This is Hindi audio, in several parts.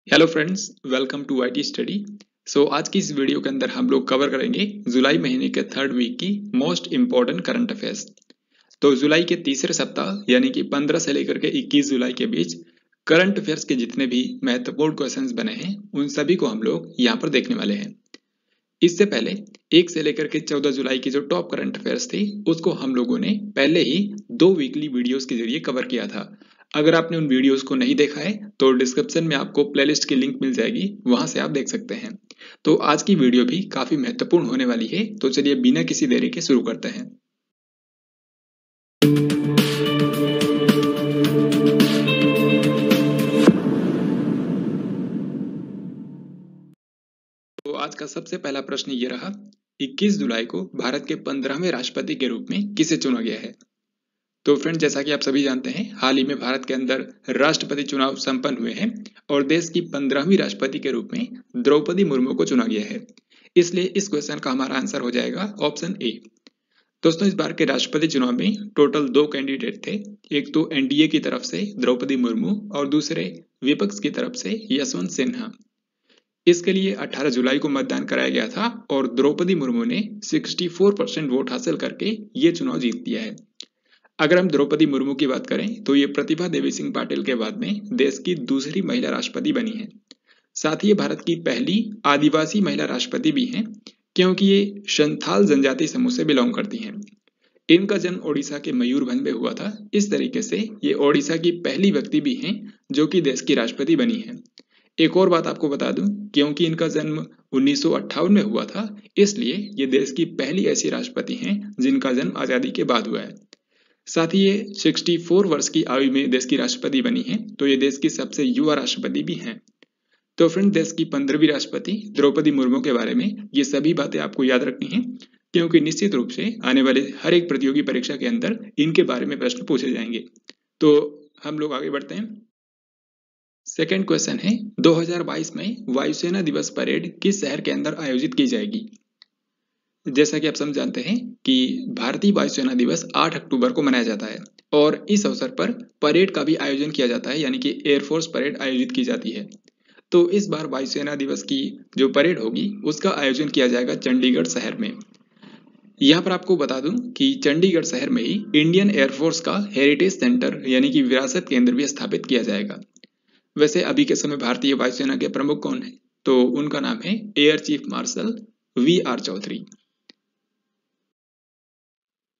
Hello friends, welcome to IT study. आज की इस वीडियो के अंदर हम लोग कवर करेंगे जुलाई महीने के थर्ड वीक की मोस्ट इम्पोर्टेंट करंट अफेयर्स। तो जुलाई के तीसरे सप्ताह यानी कि 15 से लेकर के 21 जुलाई के बीच करंट अफेयर्स के जितने भी महत्वपूर्ण क्वेश्चंस बने हैं उन सभी को हम लोग यहाँ पर देखने वाले हैं। इससे पहले 1 से लेकर के 14 जुलाई की जो टॉप करंट अफेयर्स थी उसको हम लोगों ने पहले ही 2 वीकली वीडियोस के जरिए कवर किया था। अगर आपने उन वीडियोस को नहीं देखा है तो डिस्क्रिप्शन में आपको प्लेलिस्ट की लिंक मिल जाएगी, वहां से आप देख सकते हैं। तो आज की वीडियो भी काफी महत्वपूर्ण होने वाली है, तो चलिए बिना किसी देरी के शुरू करते हैं। तो आज का सबसे पहला प्रश्न ये रहा, 21 जुलाई को भारत के 15वें राष्ट्रपति के रूप में किसे चुना गया है। तो फ्रेंड, जैसा कि आप सभी जानते हैं, हाल ही में भारत के अंदर राष्ट्रपति चुनाव संपन्न हुए हैं और देश की 15वीं राष्ट्रपति के रूप में द्रौपदी मुर्मू को चुना गया है। इसलिए इस क्वेश्चन का हमारा आंसर हो जाएगा ऑप्शन ए। दोस्तों, इस बार के राष्ट्रपति चुनाव में टोटल 2 कैंडिडेट थे। एक तो एनडीए की तरफ से द्रौपदी मुर्मू और दूसरे विपक्ष की तरफ से यशवंत सिन्हा। इसके लिए 18 जुलाई को मतदान कराया गया था और द्रौपदी मुर्मू ने 64% वोट हासिल करके ये चुनाव जीत लिया है। अगर हम द्रौपदी मुर्मू की बात करें तो ये प्रतिभा देवी सिंह पाटिल के बाद में देश की दूसरी महिला राष्ट्रपति बनी है। साथ ही ये भारत की पहली आदिवासी महिला राष्ट्रपति भी हैं, क्योंकि ये संथाल जनजाति समूह से बिलोंग करती हैं। इनका जन्म ओडिशा के मयूरभंज में हुआ था। इस तरीके से ये ओडिशा की पहली व्यक्ति भी हैं जो कि देश की राष्ट्रपति बनी है। एक और बात आपको बता दूं, क्योंकि इनका जन्म 1958 में हुआ था, इसलिए ये देश की पहली ऐसी राष्ट्रपति हैं जिनका जन्म आजादी के बाद हुआ है। साथ ही ये 64 वर्ष की आयु में देश की राष्ट्रपति बनी है, तो ये देश की सबसे युवा राष्ट्रपति भी हैं। तो फ्रेंड, देश की 15वीं राष्ट्रपति द्रौपदी मुर्मू के बारे में ये सभी बातें आपको याद रखनी है, क्योंकि निश्चित रूप से आने वाले हर एक प्रतियोगी परीक्षा के अंदर इनके बारे में प्रश्न पूछे जाएंगे। तो हम लोग आगे बढ़ते हैं। सेकेंड क्वेश्चन है, 2022 में वायुसेना दिवस परेड किस शहर के अंदर आयोजित की जाएगी। जैसा कि आप सब जानते हैं कि भारतीय वायुसेना दिवस 8 अक्टूबर को मनाया जाता है और इस अवसर पर परेड का भी आयोजन किया जाता है, यानी कि एयरफोर्स परेड आयोजित की जाती है। तो इस बार वायुसेना दिवस की जो परेड होगी उसका आयोजन किया जाएगा चंडीगढ़ शहर में। यहाँ पर आपको बता दूं कि चंडीगढ़ शहर में ही इंडियन एयरफोर्स का हेरिटेज सेंटर यानी कि विरासत केंद्र भी स्थापित किया जाएगा। वैसे अभी के समय भारतीय वायुसेना के प्रमुख कौन है, तो उनका नाम है air chief marshal V R. Chaudhary.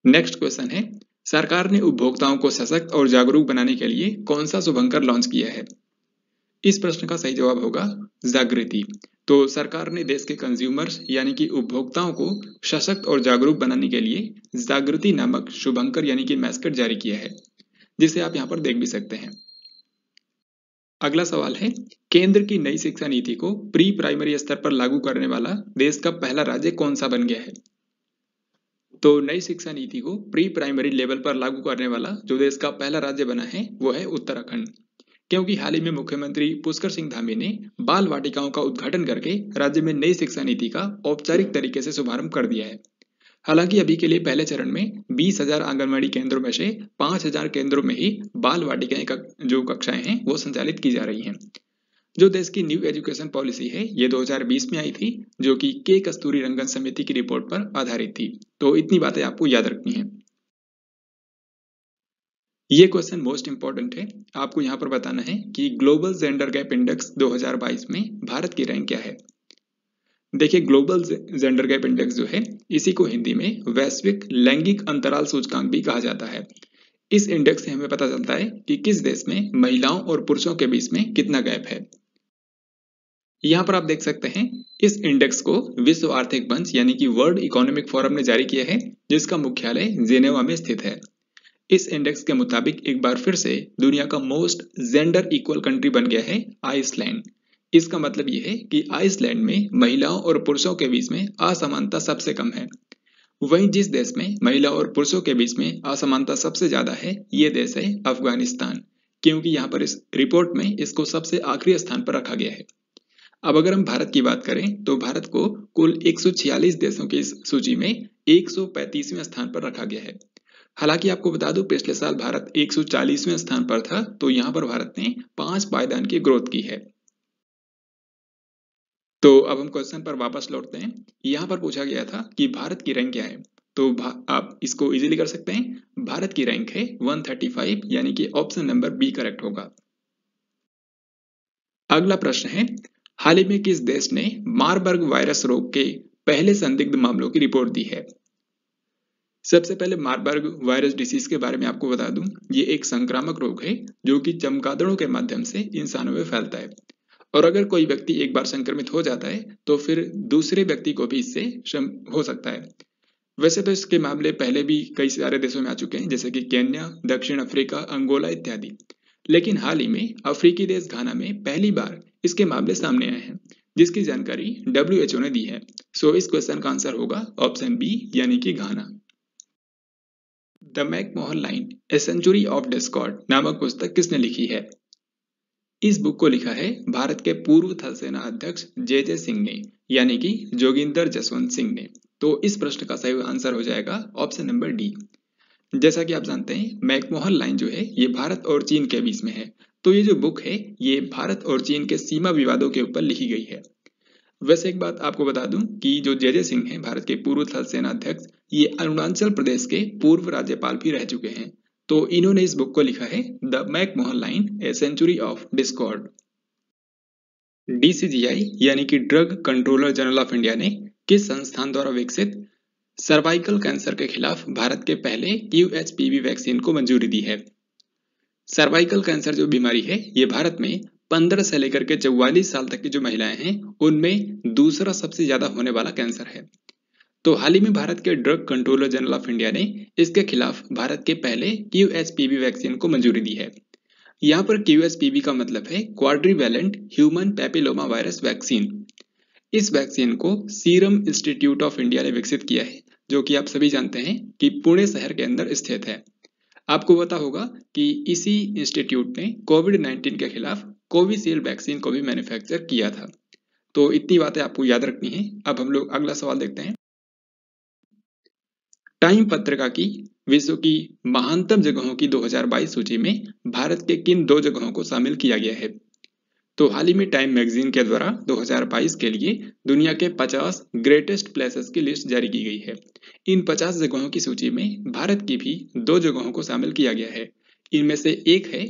Next question है, सरकार ने उपभोक्ताओं को सशक्त और जागरूक बनाने के लिए कौन सा शुभंकर लॉन्च किया है। इस प्रश्न का सही जवाब होगा जागृति। तो सरकार ने देश के कंज्यूमर्स यानी कि उपभोक्ताओं को सशक्त और जागरूक बनाने के लिए जागृति नामक शुभंकर यानी कि मैस्कट जारी किया है, जिसे आप यहाँ पर देख भी सकते हैं। अगला सवाल है, केंद्र की नई शिक्षा नीति को प्री प्राइमरी स्तर पर लागू करने वाला देश का पहला राज्य कौन सा बन गया है। तो नई शिक्षा नीति को प्री प्राइमरी लेवल पर लागू करने वाला जो देश का पहला राज्य बना है वो है उत्तराखंड, क्योंकि हाल ही में मुख्यमंत्री पुष्कर सिंह धामी ने बाल वाटिकाओं का उद्घाटन करके राज्य में नई शिक्षा नीति का औपचारिक तरीके से शुभारंभ कर दिया है। हालांकि अभी के लिए पहले चरण में 20,000 आंगनबाड़ी केंद्रों में से 5,000 केंद्रों में ही बाल वाटिकाएं जो कक्षाएं हैं वो संचालित की जा रही हैं। जो देश की न्यू एजुकेशन पॉलिसी है ये 2020 में आई थी, जो कि के कस्तूरी रंगन समिति की रिपोर्ट पर आधारित थी। तो इतनी बातें आपको याद रखनी है। ये क्वेश्चन मोस्ट इंपॉर्टेंट है। आपको यहाँ पर बताना है कि ग्लोबल जेंडर गैप इंडेक्स 2022 में भारत की रैंक क्या है। देखिए, ग्लोबल जेंडर गैप इंडेक्स जो है इसी को हिंदी में वैश्विक लैंगिक अंतराल सूचकांक भी कहा जाता है। इस इंडेक्स से हमें पता चलता है कि किस देश में महिलाओं और पुरुषों के बीच में कितना गैप है। यहाँ पर आप देख सकते हैं, इस इंडेक्स को विश्व आर्थिक मंच यानी कि वर्ल्ड इकोनॉमिक फोरम ने जारी किया है, जिसका मुख्यालय जेनेवा में स्थित है। इस इंडेक्स के मुताबिक एक बार फिर से दुनिया का मोस्ट जेंडर इक्वल कंट्री बन गया है आइसलैंड। इसका मतलब यह है कि आइसलैंड में महिलाओं और पुरुषों के बीच में असमानता सबसे कम है। वहीं जिस देश में महिला और पुरुषों के बीच में असमानता सबसे ज्यादा है ये देश है अफगानिस्तान, क्योंकि यहाँ पर इस रिपोर्ट में इसको सबसे आखिरी स्थान पर रखा गया है। अब अगर हम भारत की बात करें तो भारत को कुल 146 देशों की इस सूची में 135वें स्थान पर रखा गया है। हालांकि आपको बता दूं, पिछले साल भारत 140वें स्थान पर था, तो यहाँ पर भारत ने 5 पायदान की ग्रोथ की है। तो अब हम क्वेश्चन पर वापस लौटते हैं। यहाँ पर पूछा गया था कि भारत की रैंक क्या है। तो आप इसको इजीली कर सकते हैं। भारत की रैंक है 135, यानी कि ऑप्शन नंबर बी करेक्ट होगा। अगला प्रश्न है, हाल ही में किस देश ने मारबर्ग वायरस रोग के पहले संदिग्ध मामलों की रिपोर्ट दी है। सबसे पहले मारबर्ग वायरस डिसीज के बारे में आपको बता दूं, ये एक संक्रामक रोग है जो कि चमगादड़ों के माध्यम से इंसानों में फैलता है। और अगर कोई व्यक्ति एक बार संक्रमित हो जाता है तो फिर दूसरे व्यक्ति को भी इससे हो सकता है। वैसे तो इसके मामले पहले भी कई सारे देशों में आ चुके हैं, जैसे कि केन्या, दक्षिण अफ्रीका, अंगोला इत्यादि। लेकिन हाल ही में अफ्रीकी देश घाना में पहली बार इसके मामले सामने आए हैं, जिसकी जानकारी WHO ने दी है। सो इस क्वेश्चन का आंसर होगा ऑप्शन बी, यानी कि घाना। The McMahon line a century of discord नामक पुस्तक किसने लिखी है। इस बुक को लिखा है भारत के पूर्व थल सेना अध्यक्ष जे सिंह ने, यानी कि जोगिंदर जसवंत सिंह ने। तो इस प्रश्न का सही आंसर हो जाएगा ऑप्शन नंबर डी। जैसा कि आप जानते हैं, मैकमोहन लाइन जो है ये भारत और चीन के बीच में है। तो ये जो बुक है ये भारत और चीन के सीमा विवादों के ऊपर लिखी गई है। वैसे एक बात आपको बता दूं कि जो जे सिंह हैं, भारत के पूर्व थल सेना अध्यक्ष, ये अरुणाचल प्रदेश के पूर्व राज्यपाल भी रह चुके हैं। तो इन्होंने इस बुक को लिखा है the McMahon line a century of discord. DCGI यानी कि drug controller general of India ने किस संस्थान द्वारा विकसित सर्वाइकल कैंसर के खिलाफ भारत के पहले QHPV वैक्सीन को मंजूरी दी है। सर्वाइकल कैंसर जो बीमारी है ये भारत में 15 से लेकर के 44 साल तक की जो महिलाएं हैं उनमें दूसरा सबसे ज्यादा होने वाला कैंसर है। तो हाल ही में भारत के drug controller general of India ने इसके खिलाफ भारत के पहले QHPV वैक्सीन को मंजूरी दी है। यहाँ पर QHPV का मतलब है क्वाड्रीवैलेंट ह्यूमन पैपिलोमा वायरस वैक्सीन। इस वैक्सीन को सीरम इंस्टीट्यूट ऑफ इंडिया ने विकसित किया है, जो कि आप सभी जानते हैं कि पुणे शहर के अंदर स्थित है। आपको पता होगा कि इसी इंस्टीट्यूट ने कोविड-19 के खिलाफ कोविशील्ड वैक्सीन को भी मैन्युफैक्चर किया था। तो इतनी बातें आपको याद रखनी है। अब हम लोग अगला सवाल देखते हैं। टाइम पत्रिका की विश्व की महानतम जगहों की 2022 सूची में भारत के किन दो जगहों को शामिल किया गया है। तो हाल ही में टाइम मैगजीन के द्वारा 2022 के लिए दुनिया के 50 ग्रेटेस्ट प्लेसेस की लिस्ट जारी की गई है। इन 50 जगहों की सूची में भारत की भी दो जगहों को शामिल किया गया है। इनमें से एक है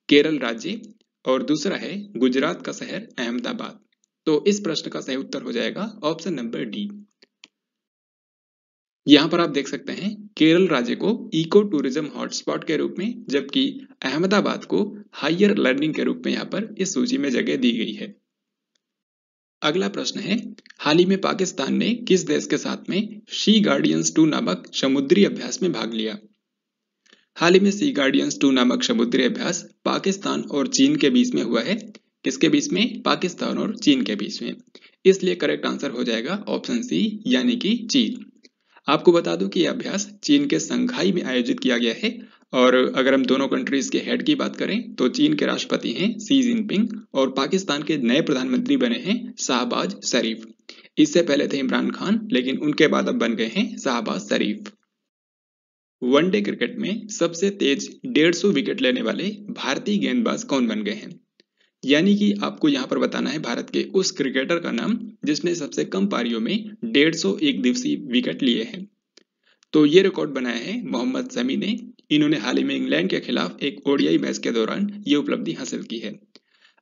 केरल राज्य और दूसरा है गुजरात का शहर अहमदाबाद। तो इस प्रश्न का सही उत्तर हो जाएगा ऑप्शन नंबर डी। यहाँ पर आप देख सकते हैं केरल राज्य को इको टूरिज्म हॉटस्पॉट के रूप में, जबकि अहमदाबाद को हायर लर्निंग के रूप में यहाँ पर इस सूची में जगह दी गई है। अगला प्रश्न है, हाल ही में पाकिस्तान ने किस देश के साथ में सी गार्डियंस 2 नामक समुद्री अभ्यास में भाग लिया। हाल ही में सी गार्डियंस 2 नामक समुद्री अभ्यास पाकिस्तान और चीन के बीच में हुआ है। किसके बीच में? पाकिस्तान और चीन के बीच में। इसलिए करेक्ट आंसर हो जाएगा ऑप्शन सी, यानी कि चीन। आपको बता दूं कि यह अभ्यास चीन के संघाई में आयोजित किया गया है। और अगर हम दोनों कंट्रीज के हेड की बात करें तो चीन के राष्ट्रपति हैं शी जिनपिंग और पाकिस्तान के नए प्रधानमंत्री बने हैं शाहबाज शरीफ। इससे पहले थे इमरान खान, लेकिन उनके बाद अब बन गए हैं शाहबाज शरीफ। वनडे क्रिकेट में सबसे तेज 150 विकेट लेने वाले भारतीय गेंदबाज कौन बन गए हैं। यानी कि आपको यहाँ पर बताना है भारत के उस क्रिकेटर का नाम जिसने सबसे कम पारियों में 150 एक दिवसीय विकेट लिए हैं। तो ये रिकॉर्ड बनाया है मोहम्मद शमी ने। इन्होंने हाल ही में इंग्लैंड के खिलाफ एक ODI मैच के दौरान ये उपलब्धि हासिल की है।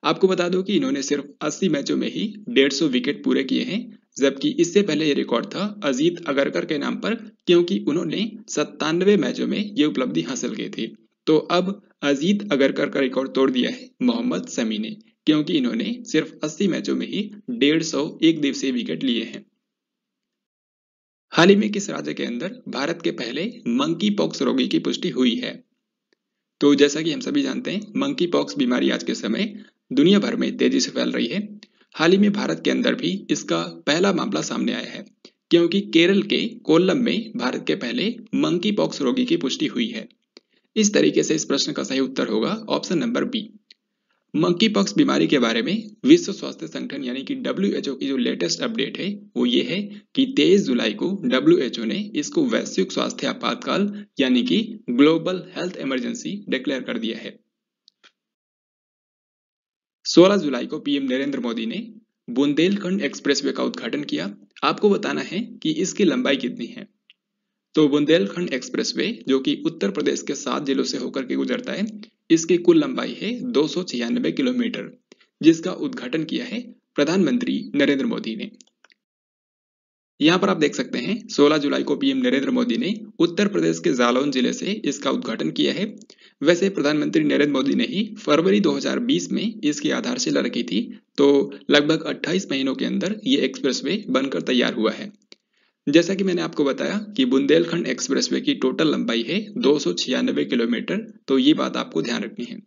आपको बता दो कि इन्होंने सिर्फ 80 मैचों में ही 150 विकेट पूरे किए हैं, जबकि इससे पहले ये रिकॉर्ड था अजीत अगरकर के नाम पर, क्योंकि उन्होंने 97 मैचों में ये उपलब्धि हासिल की थी। तो अब अजीत अगरकर का रिकॉर्ड तोड़ दिया है मोहम्मद शमी ने, क्योंकि इन्होंने सिर्फ 80 मैचों में ही 150 एक दिवसीय विकेट लिए हैं। हाल ही में किस राज्य के अंदर भारत के पहले मंकी पॉक्स रोगी की पुष्टि हुई है। तो जैसा कि हम सभी जानते हैं, मंकी पॉक्स बीमारी आज के समय दुनिया भर में तेजी से फैल रही है। हाल ही में भारत के अंदर भी इसका पहला मामला सामने आया है, क्योंकि केरल के कोल्लम में भारत के पहले मंकी पॉक्स रोगी की पुष्टि हुई है। इस तरीके से इस प्रश्न का सही उत्तर होगा option number B. Monkeypox बीमारी के बारे में विश्व स्वास्थ्य संगठन यानी कि WHO की जो लेटेस्ट अपडेट है वो ये है कि 23 जुलाई को WHO ने इसको वैश्विक स्वास्थ्य आपातकाल यानी कि ग्लोबल हेल्थ इमरजेंसी डिक्लेयर कर दिया है। 16 जुलाई को PM नरेंद्र मोदी ने बुंदेलखंड एक्सप्रेसवे का उद्घाटन किया। आपको बताना है कि इसकी लंबाई कितनी है। तो बुंदेलखंड एक्सप्रेसवे जो कि उत्तर प्रदेश के 7 जिलों से होकर के गुजरता है, इसकी कुल लंबाई है 296 किलोमीटर, जिसका उद्घाटन किया है प्रधानमंत्री नरेंद्र मोदी ने। यहाँ पर आप देख सकते हैं 16 जुलाई को पीएम नरेंद्र मोदी ने उत्तर प्रदेश के जालौन जिले से इसका उद्घाटन किया है। वैसे प्रधानमंत्री नरेंद्र मोदी ने ही फरवरी 2020 में इसकी आधारशिला रखी थी, तो लगभग 28 महीनों के अंदर ये एक्सप्रेसवे बनकर तैयार हुआ है। जैसा कि मैंने आपको बताया कि बुंदेलखंड एक्सप्रेसवे की टोटल लंबाई है 296 किलोमीटर, तो ये बात आपको ध्यान रखनी है।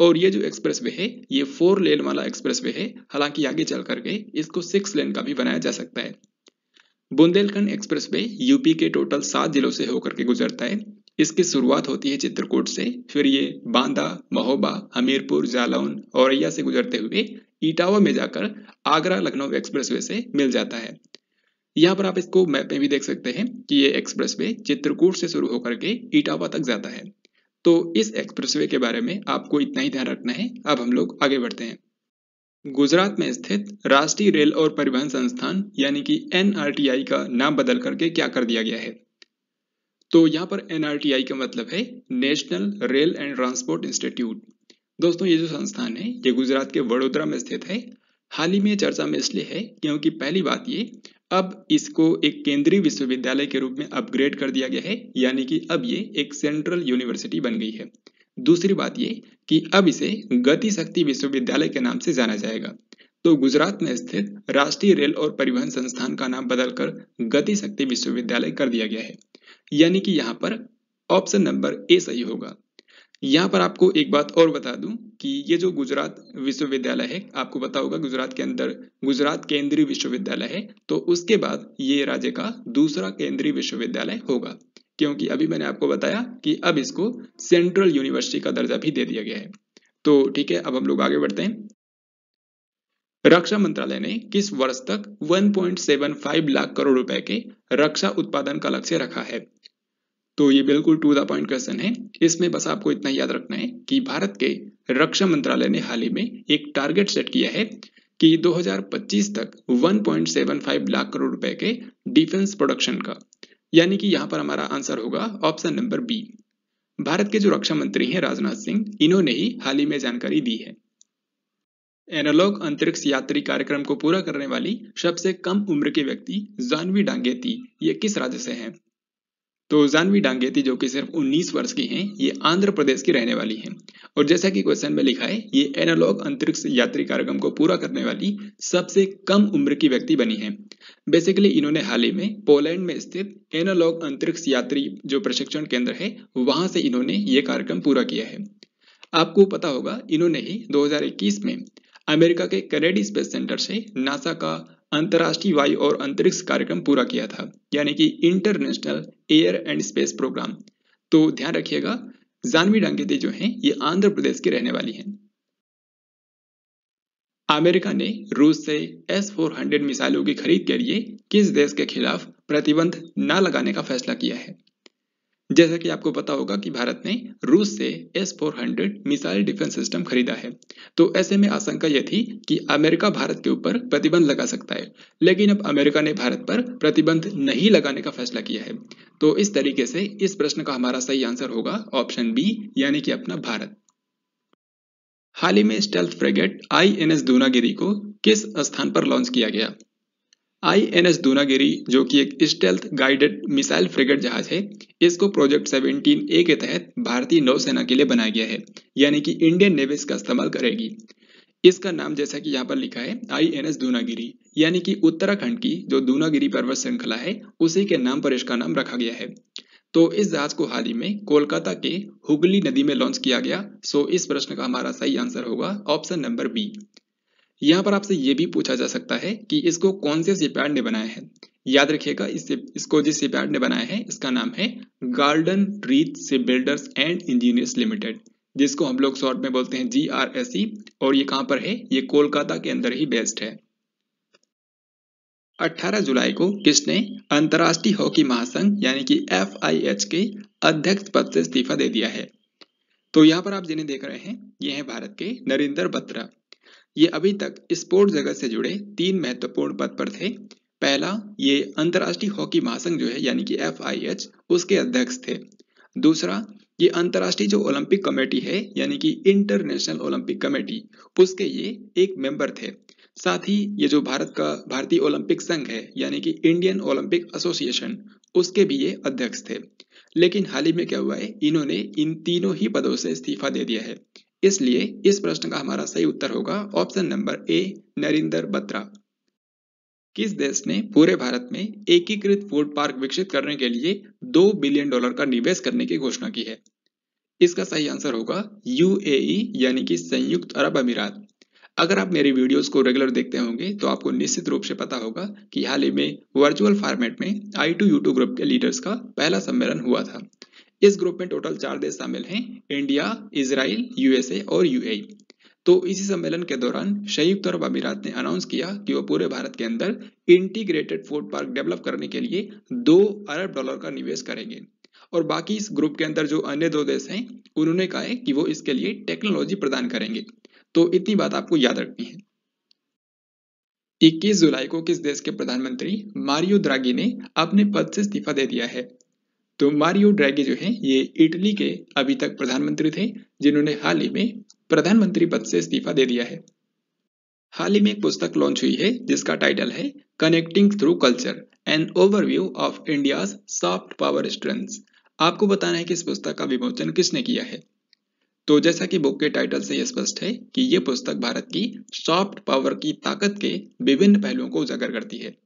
और ये जो एक्सप्रेसवे है ये 4 लेन वाला एक्सप्रेसवे है, हालांकि आगे चल करके इसको 6 लेन का भी बनाया जा सकता है। बुंदेलखंड एक्सप्रेसवे यूपी के टोटल 7 जिलों से होकर के गुजरता है। इसकी शुरुआत होती है चित्रकूट से, फिर ये बांदा, महोबा, हमीरपुर, जालौन, औरैया से गुजरते हुए इटावा में जाकर आगरा लखनऊ एक्सप्रेसवे से मिल जाता है। यहाँ पर आप इसको मैप में भी देख सकते हैं कि ये एक्सप्रेसवे चित्रकूट से शुरू होकर के इटावा तक जाता है। तो इस एक्सप्रेसवे के बारे में आपको इतना ही ध्यान रखना है। अब हम लोग आगे बढ़ते हैं। गुजरात में स्थित राष्ट्रीय रेल और परिवहन संस्थान यानी कि NRTI का नाम बदल करके क्या कर दिया गया है। तो यहाँ पर NRTI का मतलब है national rail and transport institute. दोस्तों ये जो संस्थान है ये गुजरात के वडोदरा में स्थित है। हाल ही में चर्चा में इसलिए है क्योंकि पहली बात ये, अब इसको एक केंद्रीय विश्वविद्यालय के रूप में अपग्रेड कर दिया गया है, यानी कि अब ये एक सेंट्रल यूनिवर्सिटी बन गई है। दूसरी बात ये कि अब इसे गति शक्ति विश्वविद्यालय के नाम से जाना जाएगा। तो गुजरात में स्थित राष्ट्रीय रेल और परिवहन संस्थान का नाम बदलकर गति शक्ति विश्वविद्यालय कर दिया गया है, यानी कि यहाँ पर ऑप्शन नंबर ए सही होगा। यहाँ पर आपको एक बात और बता दूं कि ये जो गुजरात विश्वविद्यालय है, आपको पता होगा गुजरात के अंदर गुजरात केंद्रीय विश्वविद्यालय है, तो उसके बाद ये राज्य का दूसरा केंद्रीय विश्वविद्यालय होगा, क्योंकि अभी मैंने आपको बताया कि अब इसको सेंट्रल यूनिवर्सिटी का दर्जा भी दे दिया गया है। तो ठीक है, अब हम लोग आगे बढ़ते हैं। रक्षा मंत्रालय ने किस वर्ष तक 1.75 लाख करोड़ रुपए के रक्षा उत्पादन का लक्ष्य रखा है। तो ये बिल्कुल टू द पॉइंट क्वेश्चन है। इसमें बस आपको इतना याद रखना है कि भारत के रक्षा मंत्रालय ने हाल ही में एक टारगेट सेट किया है कि 2025 तक 1.75 लाख करोड़ रुपए के डिफेंस प्रोडक्शन का, यानी कि यहाँ पर हमारा आंसर होगा ऑप्शन नंबर बी। भारत के जो रक्षा मंत्री हैं राजनाथ सिंह, इन्होंने ही हाल ही में जानकारी दी है। एनालॉग अंतरिक्ष यात्री कार्यक्रम को पूरा करने वाली सबसे कम उम्र के व्यक्ति जानवी डांगेती, ये किस राज्य से हैं। तो जानवी डांगेती जो कि सिर्फ 19 वर्ष की हैं, ये आंध्र प्रदेश की रहने वाली हैं। और जैसा कि क्वेश्चन में लिखा है, ये एनालॉग अंतरिक्ष यात्री कार्यक्रम को पूरा करने वाली सबसे कम उम्र की व्यक्ति बनी हैं। बेसिकली इन्होंने हाल ही में पोलैंड में स्थित एनालॉग अंतरिक्ष यात्री जो प्रशिक्षण केंद्र है, वहां से इन्होंने ये कार्यक्रम पूरा किया है। आपको पता होगा इन्होंने ही 2021 में अमेरिका के कैनेडी स्पेस सेंटर से नासा का अंतर्राष्ट्रीय वायु और अंतरिक्ष कार्यक्रम पूरा किया था, यानी कि international air and space programme. तो ध्यान रखिएगा, जानवी डांगेती जो हैं ये आंध्र प्रदेश की रहने वाली हैं। अमेरिका ने रूस से S-400 मिसाइलों की खरीद के लिए किस देश के खिलाफ प्रतिबंध न लगाने का फैसला किया है। जैसा कि आपको पता होगा कि भारत ने रूस से S-400 मिसाइल डिफेंस सिस्टम खरीदा है, तो ऐसे में आशंका यह थी कि अमेरिका भारत के ऊपर प्रतिबंध लगा सकता है, लेकिन अब अमेरिका ने भारत पर प्रतिबंध नहीं लगाने का फैसला किया है। तो इस तरीके से इस प्रश्न का हमारा सही आंसर होगा ऑप्शन बी, यानी कि अपना भारत। हाल ही में स्टेल्थ फ्रिगेट INS दूनागिरी को किस स्थान पर लॉन्च किया गया। INS दूनागिरी जो कि एक स्टेल्थ गाइडेड मिसाइल फ्रिगेट जहाज है, इसको प्रोजेक्ट 17A के तहत भारतीय नौसेना के लिए बनाया गया है, यानी कि इंडियन नेवी इसका इस्तेमाल करेगी। इसका नाम जैसा कि यहाँ पर लिखा है INS दूनागिरी, यानी कि उत्तराखंड की जो दूनागिरी पर्वत श्रृंखला है उसी के नाम पर इसका नाम रखा गया है। तो इस जहाज को हाल ही में कोलकाता के हुगली नदी में लॉन्च किया गया। सो इस प्रश्न का हमारा सही आंसर होगा ऑप्शन नंबर बी। यहाँ पर आपसे ये भी पूछा जा सकता है कि इसको कौन से शिपयार्ड ने बनाया है। याद रखिएगा, इसको जिस शिपयार्ड ने बनाया है इसका नाम है garden reach ship builders and engineers limited, जिसको हम लोग शॉर्ट में बोलते हैं GRSE। और ये कहाँ पर है, ये कोलकाता के अंदर ही बेस्ड है। 18 जुलाई को किसने अंतर्राष्ट्रीय हॉकी महासंघ यानी कि FIH के अध्यक्ष पद से इस्तीफा दे दिया है। तो यहाँ पर आप जिन्हें देख रहे हैं ये हैं भारत के नरेंद्र बत्रा। ये अभी तक स्पोर्ट्स जगत से जुड़े 3 महत्वपूर्ण पद पर थे। पहला, ये अंतर्राष्ट्रीय हॉकी महासंघ जो है यानी कि FIH, उसके अध्यक्ष थे। दूसरा, ये अंतर्राष्ट्रीय जो ओलंपिक कमेटी है यानी कि इंटरनेशनल ओलंपिक कमेटी, उसके ये एक मेंबर थे। साथ ही ये जो भारतीय ओलंपिक संघ है यानी कि इंडियन ओलंपिक एसोसिएशन, उसके भी ये अध्यक्ष थे। लेकिन हाल ही में क्या हुआ है, इन्होंने इन तीनों ही पदों से इस्तीफा दे दिया है। इसलिए इस प्रश्न का हमारा सही उत्तर होगा option number A, Narendra Batra. किस देश ने पूरे भारत में एकीकृत फूड पार्क विकसित करने के लिए $2 बिलियन का निवेश करने की घोषणा की है? इसका सही आंसर होगा UAE यानी कि संयुक्त अरब अमीरात। अगर आप मेरी वीडियोस को रेगुलर देखते होंगे तो आपको निश्चित रूप से पता होगा कि हाल ही में वर्चुअल फॉर्मेट में I2U2 ग्रुप के लीडर्स का पहला सम्मेलन हुआ था। इस ग्रुप में टोटल 4 देश शामिल हैं, इंडिया, इजराइल, USA और UAE। तो इसी सम्मेलन के दौरान संयुक्त अरब अमीरात ने अनाउंस किया कि वो पूरे भारत के अंदर इंटीग्रेटेड फूड पार्क डेवलप करने के लिए $2 अरब का निवेश करेंगे। और बाकी इस ग्रुप के अंदर जो अन्य 2 देश हैं, उन्होंने कहा है कि वो इसके लिए टेक्नोलॉजी प्रदान करेंगे। तो इतनी बात आपको याद रखनी है। 21 जुलाई को किस देश के प्रधानमंत्री मारियो द्रागी ने अपने पद से इस्तीफा दे दिया है? तो मारियो ड्रैगी जो है ये इटली के अभी तक प्रधानमंत्री थे, जिन्होंने हाल ही में प्रधानमंत्री पद से इस्तीफा दे दिया है। हाल ही में एक पुस्तक लॉन्च हुई है जिसका टाइटल है connecting through culture, an overview of India's soft power strengths. आपको बताना है कि इस पुस्तक का विमोचन किसने किया है। तो जैसा कि बुक के टाइटल से यह स्पष्ट है कि यह पुस्तक भारत की सॉफ्ट पावर की ताकत के विभिन्न पहलुओं को उजागर करती है।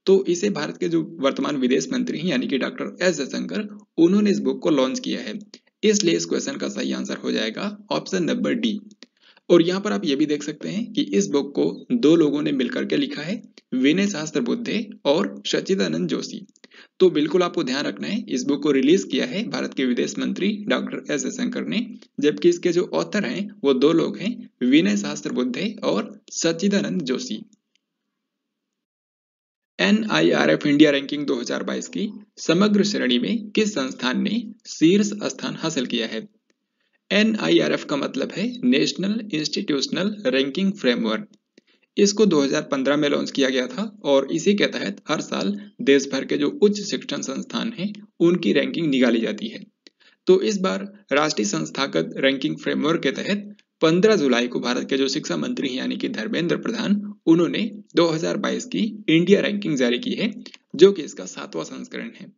तो इसे भारत के जो वर्तमान विदेश मंत्री हैं यानी कि डॉक्टर S जयशंकर, उन्होंने इस बुक को लॉन्च किया है। इसलिए इस क्वेश्चन का सही आंसर हो जाएगा ऑप्शन नंबर डी। और यहाँ पर आप ये भी देख सकते हैं कि इस बुक को 2 लोगों ने मिलकर के लिखा है, विनय सहस्त्रबुद्धे और सच्चिदानंद जोशी। तो बिल्कुल आपको ध्यान रखना है, इस बुक को रिलीज किया है भारत के विदेश मंत्री डॉक्टर S जयशंकर ने, जबकि इसके जो ऑथर हैं वो 2 लोग हैं, विनय सहस्त्रबुद्धे और सच्चिदानंद जोशी। NIRF इंडिया रैंकिंग 2022 की समग्र श्रेणी में किस संस्थान ने शीर्ष स्थान हासिल किया है? NIRF का मतलब है नेशनल इंस्टीट्यूशनल रैंकिंग फ्रेमवर्क। इसको 2015 में लॉन्च किया गया था और इसी के तहत हर साल देश भर के जो उच्च शिक्षण संस्थान हैं उनकी रैंकिंग निकाली जाती है। तो इस बार राष्ट्रीय संस्थागत रैंकिंग फ्रेमवर्क के तहत 15 जुलाई को भारत के जो शिक्षा मंत्री हैं यानी कि धर्मेंद्र प्रधान, उन्होंने 2022 की इंडिया रैंकिंग जारी की है, जो कि इसका 7वां संस्करण है।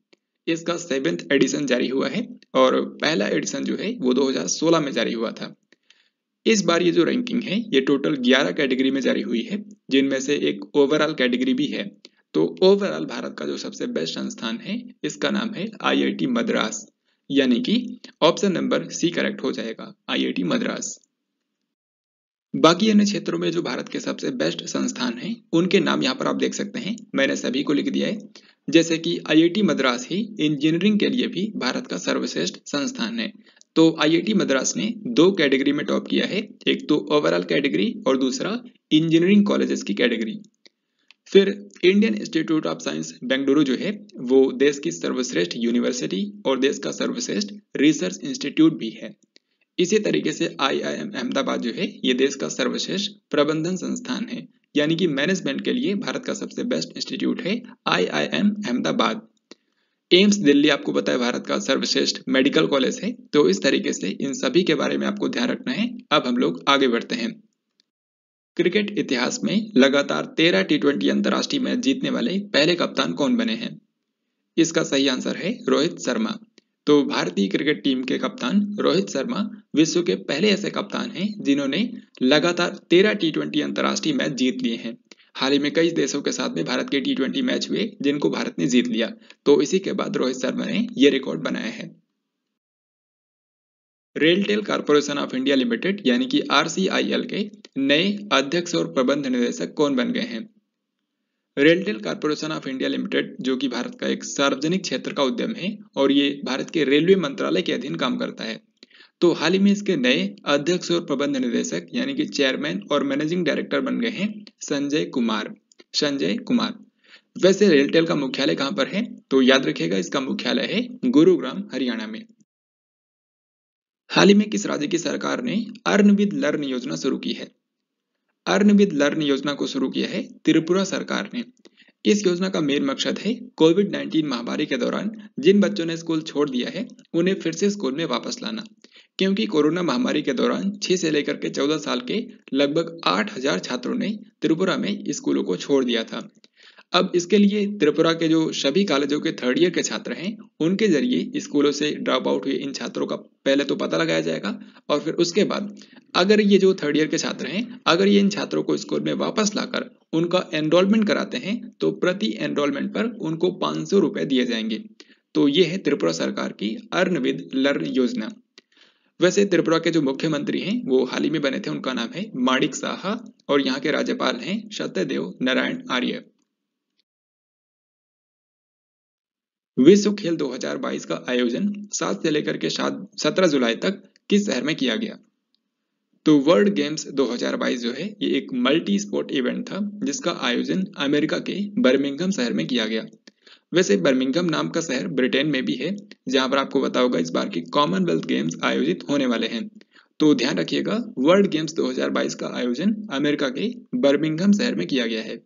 इसका 7th एडिशन जारी हुआ है और पहला एडिशन जो है वो 2016 में जारी हुआ था। इस बार ये जो रैंकिंग है ये टोटल 11 कैटेगरी में जारी हुई है, जिनमें से एक ओवरऑल कैटेगरी भी है। तो ओवरऑल भारत का जो सबसे बेस्ट संस्थान है इसका नाम है IIT मद्रास, यानी कि ऑप्शन नंबर सी करेक्ट हो जाएगा, IIT मद्रास। बाकी अन्य क्षेत्रों में जो भारत के सबसे बेस्ट संस्थान हैं उनके नाम यहाँ पर आप देख सकते हैं, मैंने सभी को लिख दिया है। जैसे कि IIT मद्रास ही इंजीनियरिंग के लिए भी भारत का सर्वश्रेष्ठ संस्थान है। तो IIT मद्रास ने 2 कैटेगरी में टॉप किया है, एक तो ओवरऑल कैटेगरी और दूसरा इंजीनियरिंग कॉलेजेस की कैटेगरी। फिर Indian institute of science Bengaluru जो है वो देश की सर्वश्रेष्ठ यूनिवर्सिटी और देश का सर्वश्रेष्ठ रिसर्च इंस्टीट्यूट भी है। इसी तरीके से IIM अहमदाबाद जो है ये देश का सर्वश्रेष्ठ प्रबंधन संस्थान है, यानी कि मैनेजमेंट के लिए भारत का सबसे बेस्ट इंस्टीट्यूट है IIM अहमदाबाद। एम्स दिल्ली आपको पता है भारत का सर्वश्रेष्ठ मेडिकल कॉलेज है। तो इस तरीके से इन सभी के बारे में आपको ध्यान रखना है। अब हम लोग आगे बढ़ते हैं। क्रिकेट इतिहास में लगातार 13 T20 अंतर्राष्ट्रीय मैच जीतने वाले पहले कप्तान कौन बने हैं? इसका सही आंसर है रोहित शर्मा। तो भारतीय क्रिकेट टीम के कप्तान रोहित शर्मा विश्व के पहले ऐसे कप्तान हैं जिन्होंने लगातार 13 T20 अंतर्राष्ट्रीय मैच जीत लिए हैं। हाल ही में कई देशों के साथ में भारत के T20 मैच हुए जिनको भारत ने जीत लिया, तो इसी के बाद रोहित शर्मा ने यह रिकॉर्ड बनाया है। RailTel corporation of India limited यानी कि RCIL के नए अध्यक्ष और प्रबंध निदेशक कौन बन गए हैं? RailTel corporation of India limited जो कि भारत का एक सार्वजनिक क्षेत्र का उद्यम है और ये भारत के रेलवे मंत्रालय के अधीन काम करता है। तो हाल ही में इसके नए अध्यक्ष और प्रबंध निदेशक यानी कि चेयरमैन और मैनेजिंग डायरेक्टर बन गए हैं संजय कुमार। वैसे रेलटेल का मुख्यालय कहां पर है? तो याद रखिएगा इसका मुख्यालय है गुरुग्राम, हरियाणा में। हाल ही में किस राज्य की सरकार ने अर्न विद लर्न योजना शुरू की है? अर्न विद लर्न योजना को शुरू किया है त्रिपुरा सरकार ने। इस योजना का मेन मकसद है कोविड-19 महामारी के दौरान जिन बच्चों ने स्कूल छोड़ दिया है उन्हें फिर से स्कूल में वापस लाना, क्योंकि कोरोना महामारी के दौरान 6 से लेकर के 14 साल के लगभग 8,000 छात्रों ने त्रिपुरा में स्कूलों को छोड़ दिया था। अब इसके लिए त्रिपुरा के जो सभी कॉलेजों के थर्ड ईयर के छात्र हैं उनके जरिए स्कूलों से ड्रॉप आउट हुए इन छात्रों का पहले तो पता लगाया जाएगा, और फिर उसके बाद अगर ये जो थर्ड ईयर के छात्र हैं अगर ये इन छात्रों को स्कूल में वापस लाकर उनका एनरोलमेंट कराते हैं तो प्रति एनरोलमेंट पर उनको 500 रुपए दिए जाएंगे। तो ये है त्रिपुरा सरकार की अर्न विद लर्न योजना। वैसे त्रिपुरा के जो मुख्यमंत्री हैं वो हाल ही में बने थे, उनका नाम है माणिक साहा, और यहाँ के राज्यपाल हैं सत्यदेव नारायण आर्य। विश्व खेल 2022 का आयोजन 7 से लेकर के 17 जुलाई तक किस शहर में किया गया? तो वर्ल्ड गेम्स 2022 जो है ये एक मल्टी स्पोर्ट इवेंट था जिसका आयोजन अमेरिका के बर्मिंघम शहर में किया गया। वैसे बर्मिंघम नाम का शहर ब्रिटेन में भी है जहां पर आपको पता होगा इस बार की कॉमनवेल्थ गेम्स आयोजित होने वाले हैं। तो ध्यान रखिएगा, वर्ल्ड गेम्स 2022 का आयोजन अमेरिका के बर्मिंघम शहर में किया गया है।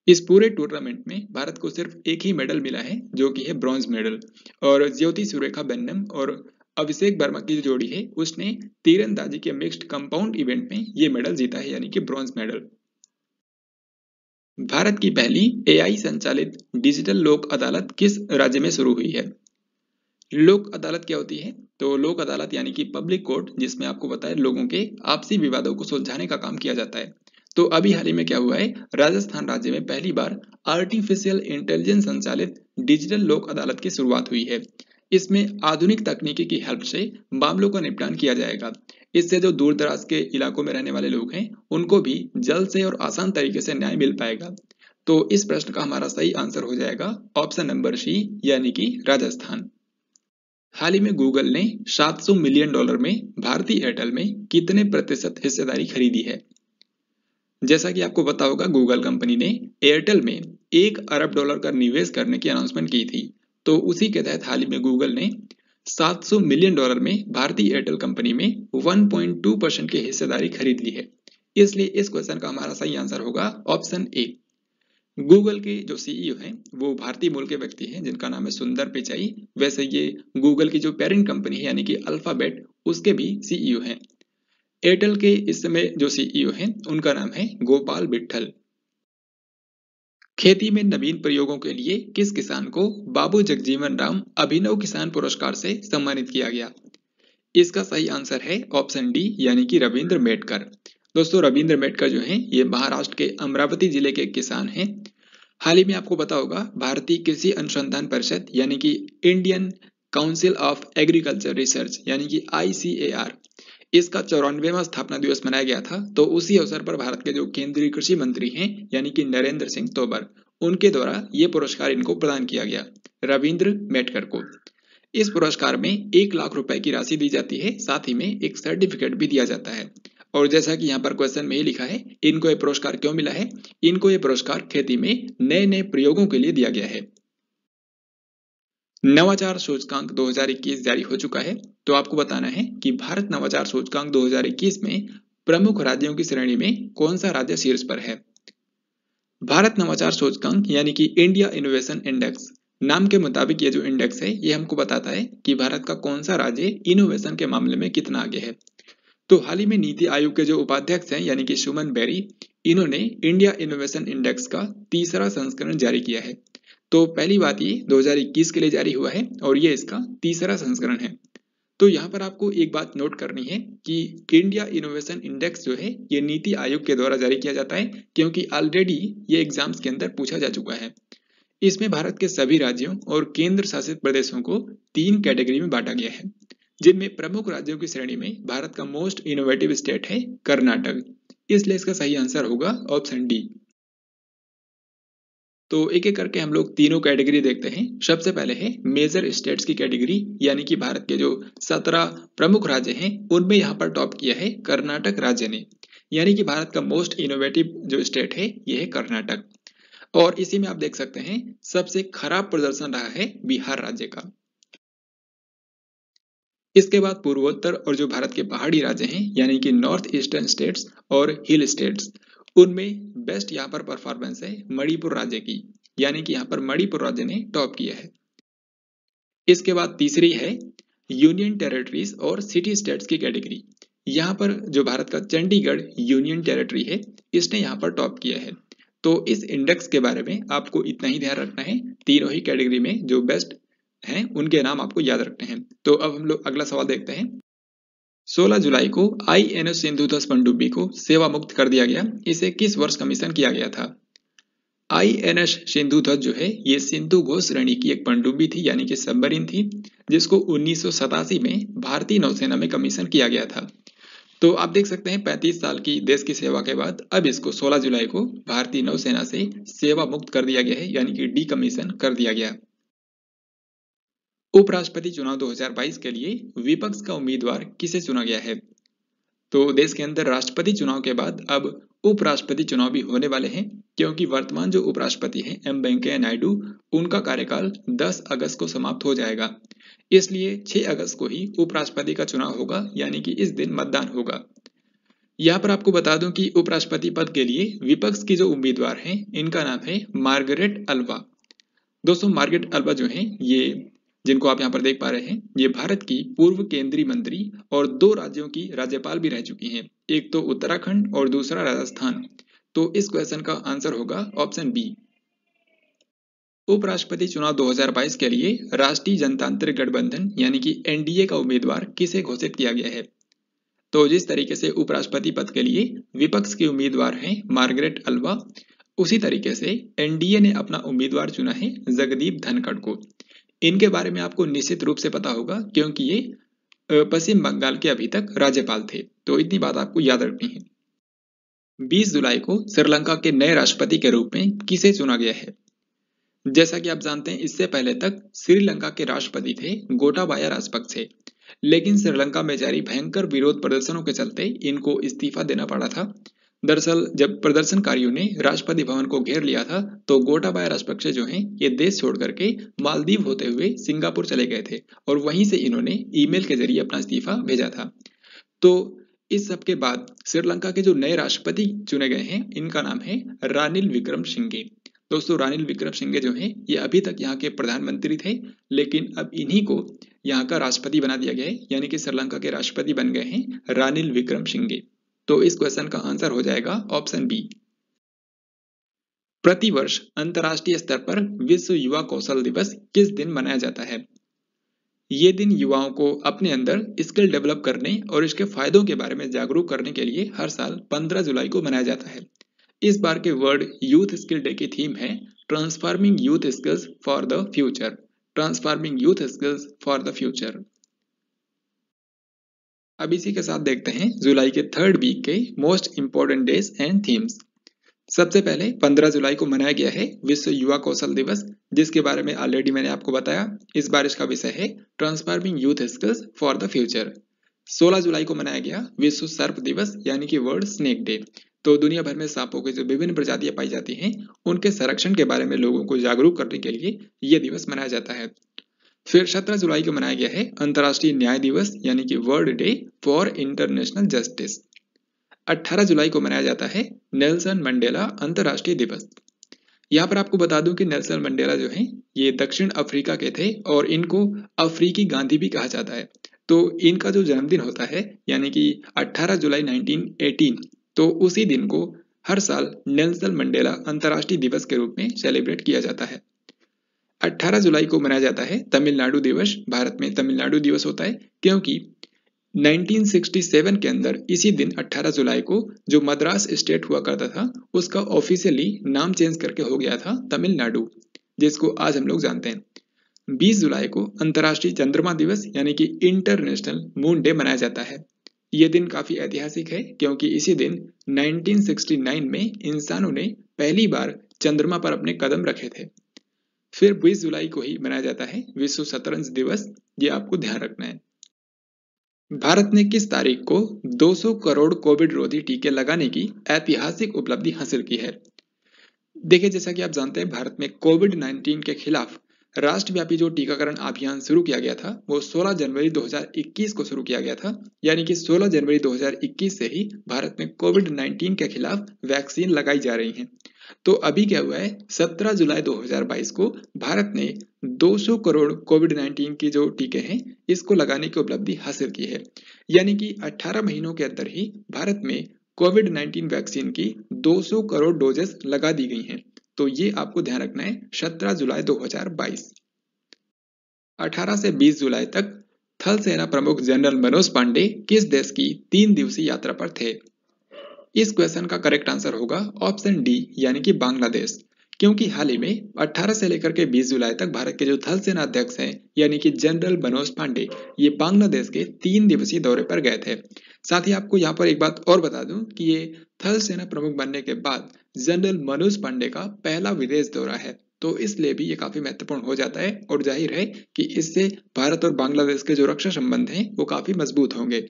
इस पूरे टूर्नामेंट में भारत को सिर्फ एक ही मेडल मिला है जो कि है ब्रॉन्ज मेडल, और ज्योति सुरेखा वेन्नम और अभिषेक वर्मा की जो जोड़ी है उसने तीरंदाजी के मिक्स्ड कंपाउंड इवेंट में ये मेडल जीता है, यानी कि ब्रॉन्ज मेडल। भारत की पहली एआई संचालित डिजिटल लोक अदालत किस राज्य में शुरू हुई है? लोक अदालत क्या होती है? तो लोक अदालत यानी कि पब्लिक कोर्ट जिसमें आपको पता है लोगों के आपसी विवादों को सुलझाने का काम किया जाता है। तो अभी हाल ही में क्या हुआ है, राजस्थान राज्य में पहली बार आर्टिफिशियल इंटेलिजेंस संचालित डिजिटल लोक अदालत की शुरुआत हुई है। इसमें आधुनिक तकनीकी की हेल्प से मामलों का निपटान किया जाएगा। इससे जो दूर दराज के इलाकों में रहने वाले लोग हैं उनको भी जल्द से और आसान तरीके से न्याय मिल पाएगा। तो इस प्रश्न का हमारा सही आंसर हो जाएगा ऑप्शन नंबर सी, यानी कि राजस्थान। हाल ही में गूगल ने $700 मिलियन में भारती एयरटेल में कितने प्रतिशत हिस्सेदारी खरीदी है? जैसा कि आपको पता होगा गूगल कंपनी ने एयरटेल में $1 अरब का निवेश करने की अनाउंसमेंट की थी। तो उसी के तहत हाल ही में गूगल ने $700 मिलियन में भारतीय एयरटेल कंपनी में 1.2% की हिस्सेदारी खरीद ली है। इसलिए इस क्वेश्चन का हमारा सही आंसर होगा ऑप्शन ए। गूगल के जो सीईओ हैं वो भारतीय मूल के व्यक्ति हैं जिनका नाम है सुंदर पिचाई। वैसे ये गूगल की जो पेरेंट कंपनी है यानी कि अल्फाबेट उसके भी सीईओ हैं। एयरटेल के इस समय जो सीईओ हैं उनका नाम है गोपाल विट्ठल। खेती में नवीन प्रयोगों के लिए किस किसान को बाबू जगजीवन राम अभिनव किसान पुरस्कार से सम्मानित किया गया? इसका सही आंसर है ऑप्शन डी, यानी कि रविंद्र मेटकर। दोस्तों रविंद्र मेटकर जो हैं ये महाराष्ट्र के अमरावती जिले के किसान हैं। हाल ही में आपको पता होगा भारतीय कृषि अनुसंधान परिषद यानी कि Indian council of agriculture research यानी कि ICAR, इसका 94वां स्थापना दिवस मनाया गया था। तो उसी अवसर पर भारत के जो केंद्रीय कृषि मंत्री हैं यानी कि नरेंद्र सिंह तोमर, उनके द्वारा ये पुरस्कार इनको प्रदान किया गया, रविंद्र मेटकर को। इस पुरस्कार में 1 लाख रुपए की राशि दी जाती है, साथ ही में एक सर्टिफिकेट भी दिया जाता है। और जैसा कि यहाँ पर क्वेश्चन में ही लिखा है, इनको ये पुरस्कार क्यों मिला है? इनको ये पुरस्कार खेती में नए नए प्रयोगों के लिए दिया गया है। नवाचार सूचकांक 2021 जारी हो चुका है। तो आपको बताना है कि भारत नवाचार सूचकांक 2021 में प्रमुख राज्यों की श्रेणी में कौन सा राज्य शीर्ष पर है? भारत नवाचार सूचकांक यानी कि इंडिया इनोवेशन इंडेक्स नाम के मुताबिक ये जो इंडेक्स है ये हमको बताता है कि भारत का कौन सा राज्य इनोवेशन के मामले में कितना आगे है। तो हाल ही में नीति आयोग के जो उपाध्यक्ष हैं यानी कि सुमन बेरी, इन्होंने इंडिया इनोवेशन इंडेक्स का तीसरा संस्करण जारी किया है। तो पहली बात ये 2021 के लिए जारी हुआ है और ये इसका तीसरा संस्करण है। तो यहाँ पर आपको एक बात नोट करनी है कि इंडिया इनोवेशन इंडेक्स जो है ये नीति आयोग के द्वारा जारी किया जाता है, क्योंकि ऑलरेडी ये एग्जाम्स के अंदर पूछा जा चुका है। इसमें भारत के सभी राज्यों और केंद्र शासित प्रदेशों को 3 कैटेगरी में बांटा गया है, जिनमें प्रमुख राज्यों की श्रेणी में भारत का मोस्ट इनोवेटिव स्टेट है कर्नाटक। इसलिए इसका सही आंसर होगा ऑप्शन डी। तो एक एक करके हम लोग तीनों कैटेगरी देखते हैं। सबसे पहले है मेजर स्टेट्स की कैटेगरी, यानी कि भारत के जो 17 प्रमुख राज्य हैं उनमें यहाँ पर टॉप किया है कर्नाटक राज्य ने, यानी कि भारत का मोस्ट इनोवेटिव जो स्टेट है ये है कर्नाटक। और इसी में आप देख सकते हैं सबसे खराब प्रदर्शन रहा है बिहार राज्य का। इसके बाद पूर्वोत्तर और जो भारत के पहाड़ी राज्य हैं यानी कि नॉर्थ ईस्टर्न स्टेट्स और हिल स्टेट्स, उनमें बेस्ट यहाँ पर परफॉर्मेंस है मणिपुर राज्य की, यानी कि यहाँ पर मणिपुर राज्य ने टॉप किया है। इसके बाद तीसरी है यूनियन टेरिटरीज और सिटी स्टेट्स की कैटेगरी। यहाँ पर जो भारत का चंडीगढ़ यूनियन टेरिटरी है, इसने यहाँ पर टॉप किया है। तो इस इंडेक्स के बारे में आपको इतना ही ध्यान रखना है, तीनों ही कैटेगरी में जो बेस्ट हैं उनके नाम आपको याद रखने हैं। तो अब हम लोग अगला सवाल देखते हैं। 16 जुलाई को INS सिंधुध्वज पनडुब्बी को सेवा मुक्त कर दिया गया। इसे किस वर्ष कमीशन किया गया था? INS सिंधुध्वज जो है ये सिंधु घोष श्रेणी की एक पनडुब्बी थी, यानी कि सबमरीन थी, जिसको 1987 में भारतीय नौसेना में कमीशन किया गया था। तो आप देख सकते हैं 35 साल की देश की सेवा के बाद अब इसको 16 जुलाई को भारतीय नौसेना से सेवा मुक्त कर दिया गया है, यानी कि डीकमीशन कर दिया गया। उपराष्ट्रपति चुनाव 2022 के लिए विपक्ष का उम्मीदवार किसे चुना गया है? तो देश के अंदर राष्ट्रपति चुनाव के बाद अब उपराष्ट्रपति चुनाव भी होने वाले हैं, क्योंकि वर्तमान जो उपराष्ट्रपति हैं एम वेंकैया नायडू, उनका कार्यकाल 10 अगस्त को समाप्त हो जाएगा। इसलिए 6 अगस्त को ही उपराष्ट्रपति का चुनाव होगा, यानी कि इस दिन मतदान होगा। यहाँ पर आपको बता दूं कि उपराष्ट्रपति पद के लिए विपक्ष की जो उम्मीदवार हैं इनका नाम है मार्गरेट अल्वा। दोस्तों मार्गरेट अल्वा जो हैं, ये जिनको आप यहाँ पर देख पा रहे हैं, ये भारत की पूर्व केंद्रीय मंत्री और 2 राज्यों की राज्यपाल भी रह चुकी हैं, एक तो उत्तराखंड और दूसरा राजस्थान। तो इस क्वेश्चन का आंसर होगा ऑप्शन बी। उपराष्ट्रपति चुनाव 2022 के लिए राष्ट्रीय जनतांत्रिक गठबंधन यानी कि NDA का उम्मीदवार किसे घोषित किया गया है? तो जिस तरीके से उपराष्ट्रपति पद के लिए विपक्ष के उम्मीदवार हैं मार्गरेट अल्वा, उसी तरीके से NDA ने अपना उम्मीदवार चुना है जगदीप धनखड़ को। इनके बारे में आपको निश्चित रूप से पता होगा, क्योंकि ये पश्चिम बंगाल के अभी तक राज्यपाल थे। तो इतनी बात आपको याद रखनी है। 20 जुलाई को श्रीलंका के नए राष्ट्रपति के रूप में किसे चुना गया है? जैसा कि आप जानते हैं, इससे पहले तक श्रीलंका के राष्ट्रपति थे गोटाबाया राजपक्षे, लेकिन श्रीलंका में जारी भयंकर विरोध प्रदर्शनों के चलते इनको इस्तीफा देना पड़ा था। दरअसल जब प्रदर्शनकारियों ने राष्ट्रपति भवन को घेर लिया था, तो गोटाबाया राजपक्षे जो हैं ये देश छोड़ करके मालदीव होते हुए सिंगापुर चले गए थे और वहीं से इन्होंने ईमेल के जरिए अपना इस्तीफा भेजा था। तो इस सब के बाद श्रीलंका के जो नए राष्ट्रपति चुने गए हैं इनका नाम है रानिल विक्रमसिंघे। दोस्तों रानिल विक्रमसिंघे जो हैं ये अभी तक यहाँ के प्रधानमंत्री थे, लेकिन अब इन्हीं को यहाँ का राष्ट्रपति बना दिया गया है, यानी कि श्रीलंका के राष्ट्रपति बन गए हैं रानिल विक्रमसिंघे। तो इस क्वेश्चन का आंसर हो जाएगा ऑप्शन बी। प्रतिवर्ष अंतर्राष्ट्रीय स्तर पर विश्व युवा कौशल दिवस किस दिन मनाया जाता है? ये दिन युवाओं को अपने अंदर स्किल डेवलप करने और इसके फायदों के बारे में जागरूक करने के लिए हर साल 15 जुलाई को मनाया जाता है। इस बार के वर्ल्ड यूथ स्किल डे की थीम है transforming youth skills for the future. Transforming youth skills for the future. अब इसी के साथ देखते हैं जुलाई के 3rd वीक के most important days and themes. सबसे पहले 15 जुलाई को मनाया गया है विश्व युवा कौशल दिवस, जिसके बारे में ऑलरेडी मैंने आपको बताया। इस बार इसका विषय है transforming youth skills for the future. 16 जुलाई को मनाया गया विश्व सर्प दिवस यानी कि वर्ल्ड स्नेक डे। तो दुनिया भर में सांपों की जो विभिन्न प्रजातियां पाई जाती हैं उनके संरक्षण के बारे में लोगों को जागरूक करने के लिए यह दिवस मनाया जाता है। फिर 17 जुलाई को मनाया गया है अंतर्राष्ट्रीय न्याय दिवस यानी कि world day for international justice. 18 जुलाई को मनाया जाता है नेल्सन मंडेला अंतर्राष्ट्रीय दिवस। यहाँ पर आपको बता दूं कि नेल्सन मंडेला जो हैं ये दक्षिण अफ्रीका के थे और इनको अफ्रीकी गांधी भी कहा जाता है। तो इनका जो जन्मदिन होता है यानी कि 18 जुलाई 1918, तो उसी दिन को हर साल नेल्सन मंडेला अंतर्राष्ट्रीय दिवस के रूप में सेलिब्रेट किया जाता है। 18 जुलाई को मनाया जाता है तमिलनाडु दिवस। भारत में तमिलनाडु दिवस होता है क्योंकि 1967 के अंदर इसी दिन 18 जुलाई को जो मद्रास स्टेट हुआ करता था उसका ऑफिशियली नाम चेंज करके हो गया था तमिलनाडु, जिसको आज हम लोग जानते हैं। 20 जुलाई को अंतर्राष्ट्रीय चंद्रमा दिवस यानी कि इंटरनेशनल मून डे मनाया जाता है। यह दिन काफी ऐतिहासिक है क्योंकि इसी दिन 1969 में इंसानों ने पहली बार चंद्रमा पर अपने कदम रखे थे। फिर 20 जुलाई को ही मनाया जाता है विश्व शतरंज दिवस। ये आपको ध्यान रखना है। भारत ने किस तारीख को 200 करोड़ कोविड रोधी टीके लगाने की ऐतिहासिक उपलब्धि हासिल की है? देखिए जैसा कि आप जानते हैं भारत में कोविड-19 के खिलाफ राष्ट्रव्यापी जो टीकाकरण अभियान शुरू किया गया था वो 16 जनवरी 2021 को शुरू किया गया था, यानी कि 16 जनवरी 2021 से ही भारत में कोविड-19 के खिलाफ वैक्सीन लगाई जा रही है। तो अभी क्या हुआ है, 17 जुलाई 2022 को भारत ने 200 करोड़ कोविड-19 की जो टीके हैं इसको लगाने की उपलब्धि हासिल की है, यानी कि 18 महीनों के अंदर ही भारत में कोविड-19 वैक्सीन की 200 करोड़ डोजेस लगा दी गई हैं। तो ये आपको ध्यान रखना है 17 जुलाई 2022। 18 से 20 जुलाई तक थल सेना प्रमुख जनरल मनोज पांडे किस देश की 3 दिवसीय यात्रा पर थे? इस क्वेश्चन का करेक्ट आंसर होगा ऑप्शन डी, यानी कि बांग्लादेश, क्योंकि हाल ही में 18 से लेकर के 20 जुलाई तक भारत के जो थल सेना अध्यक्ष हैं यानी कि जनरल मनोज पांडे ये बांग्लादेश के 3 दिवसीय दौरे पर गए थे। साथ ही आपको यहाँ पर एक बात और बता दूं कि ये थल सेना प्रमुख बनने के बाद जनरल मनोज पांडे का पहला विदेश दौरा है, तो इसलिए भी ये काफी महत्वपूर्ण हो जाता है और जाहिर है कि इससे भारत और बांग्लादेश के जो रक्षा संबंध हैं वो काफी मजबूत होंगे।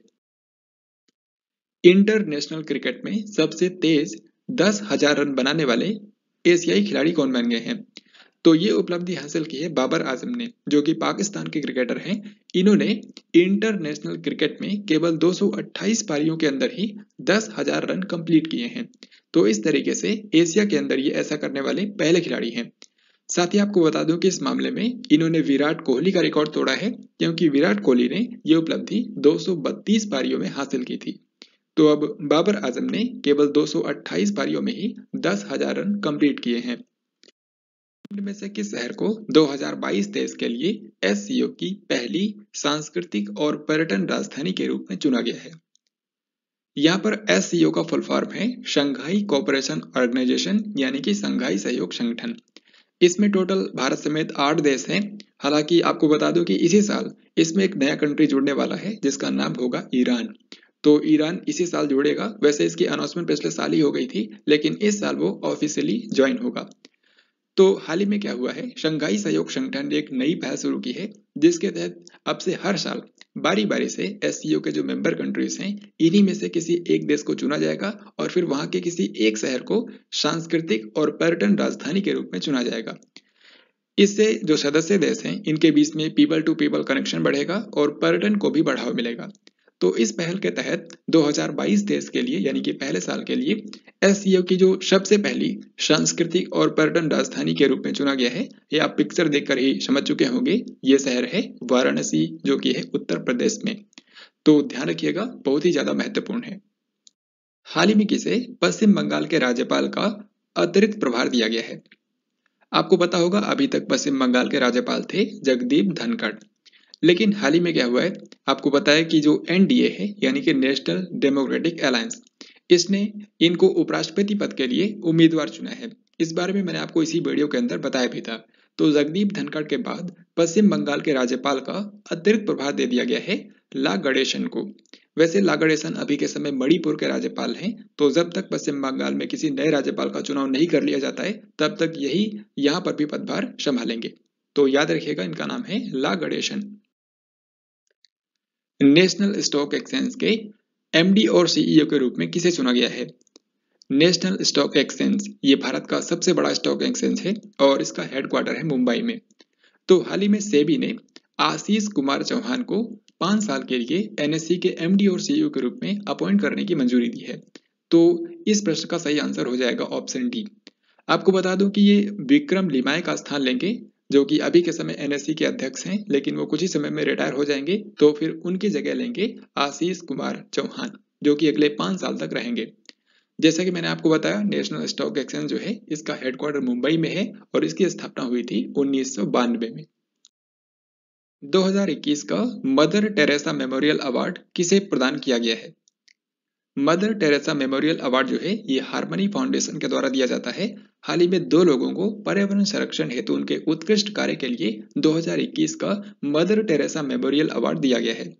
इंटरनेशनल क्रिकेट में सबसे तेज 10,000 रन बनाने वाले एशियाई खिलाड़ी कौन बन गए हैं? तो ये उपलब्धि हासिल की है बाबर आजम ने, जो कि पाकिस्तान के क्रिकेटर हैं। इन्होंने इंटरनेशनल क्रिकेट में केवल 228 पारियों के अंदर ही 10,000 रन कंप्लीट किए हैं। तो इस तरीके से एशिया के अंदर ये ऐसा करने वाले पहले खिलाड़ी हैं। साथ ही आपको बता दूं कि इस मामले में इन्होंने विराट कोहली का रिकॉर्ड तोड़ा है, क्योंकि विराट कोहली ने ये उपलब्धि 232 पारियों में हासिल की थी। तो अब बाबर आजम ने केवल 228 पारियों में ही 10,000 रन कंप्लीट किए हैं। इनमें से किस शहर को 2022-23 के लिए एससीओ की पहली सांस्कृतिक और पर्यटन राजधानी के रूप में चुना गया है? यहाँ पर एससीओ का फुल फॉर्म है शंघाई कोऑपरेशन ऑर्गेनाइजेशन, यानी कि शंघाई सहयोग संगठन। इसमें टोटल भारत समेत 8 देश हैं। हालांकि आपको बता दूं कि इसी साल इसमें एक नया कंट्री जुड़ने वाला है जिसका नाम होगा ईरान। तो ईरान इसी साल जुड़ेगा। वैसे इसकी अनाउंसमेंट पिछले साल ही हो गई थी, लेकिन इस साल वो ऑफिशियली ज्वाइन होगा। तो हाल ही में क्या हुआ है, शंघाई सहयोग संगठन ने एक नई पहल शुरू की है जिसके तहत अब से हर साल बारी बारी से एससीओ के जो मेंबर कंट्रीज हैं इन्हीं में से किसी एक देश को चुना जाएगा और फिर वहां के किसी एक शहर को सांस्कृतिक और पर्यटन राजधानी के रूप में चुना जाएगा। इससे जो सदस्य देश हैं इनके बीच में पीपल टू पीपल कनेक्शन बढ़ेगा और पर्यटन को भी बढ़ावा मिलेगा। तो इस पहल के तहत 2022-23 के लिए, यानी कि पहले साल के लिए एससीओ की जो सबसे पहली सांस्कृतिक और पर्यटन राजधानी के रूप में चुना गया है, ये आप पिक्चर देखकर ही समझ चुके होंगे। ये शहर है वाराणसी, जो कि है उत्तर प्रदेश में। तो ध्यान रखिएगा, बहुत ही ज्यादा महत्वपूर्ण है। हाल ही में किसे पश्चिम बंगाल के राज्यपाल का अतिरिक्त प्रभार दिया गया है? आपको पता होगा अभी तक पश्चिम बंगाल के राज्यपाल थे जगदीप धनखड़, लेकिन हाल ही में क्या हुआ है, आपको पता है कि जो एनडीए है यानी कि नेशनल डेमोक्रेटिक अलायंस, इसने इनको उपराष्ट्रपति पद के लिए उम्मीदवार चुना है। इस बारे में मैंने आपको इसी वीडियो के अंदर बताया भी था। तो जगदीप धनखड़ के बाद पश्चिम बंगाल के राज्यपाल का अतिरिक्त प्रभार दे दिया गया है ला गणेशन को। वैसे ला गणेशन अभी के समय मणिपुर के राज्यपाल हैं, तो जब तक पश्चिम बंगाल में किसी नए राज्यपाल का चुनाव नहीं कर लिया जाता है तब तक यही यहाँ पर भी पदभार संभालेंगे। तो याद रखिएगा, इनका नाम है ला गणेशन। नेशनल स्टॉक एक्सचेंज के एमडी और सीईओ के रूप में किसे चुना गया है? नेशनल स्टॉक एक्सचेंज ये भारत का सबसे बड़ा स्टॉक एक्सचेंज है और इसका हेडक्वार्टर है मुंबई में। तो हाल ही में सेबी ने आशीष कुमार चौहान को 5 साल के लिए एनएससी के एमडी और सीईओ के रूप में अपॉइंट करने की मंजूरी दी है। तो इस प्रश्न का सही आंसर हो जाएगा ऑप्शन डी। आपको बता दूं कि ये विक्रम लिमाय का स्थान लेंगे, जो कि अभी के समय एनएससी के अध्यक्ष हैं, लेकिन वो कुछ ही समय में रिटायर हो जाएंगे। तो फिर उनकी जगह लेंगे आशीष कुमार चौहान, जो कि अगले 5 साल तक रहेंगे। जैसा कि मैंने आपको बताया, नेशनल स्टॉक एक्सचेंज जो है इसका हेडक्वार्टर मुंबई में है और इसकी स्थापना हुई थी 1992 में। 2021 का मदर टेरेसा मेमोरियल अवार्ड किसे प्रदान किया गया है? मदर टेरेसा मेमोरियल अवार्ड जो है ये हार्मनी फाउंडेशन के द्वारा दिया जाता है। हाल ही में 2 लोगों को पर्यावरण संरक्षण हेतु उनके उत्कृष्ट कार्य के लिए 2021 का मदर टेरेसा मेमोरियल अवार्ड दिया गया है।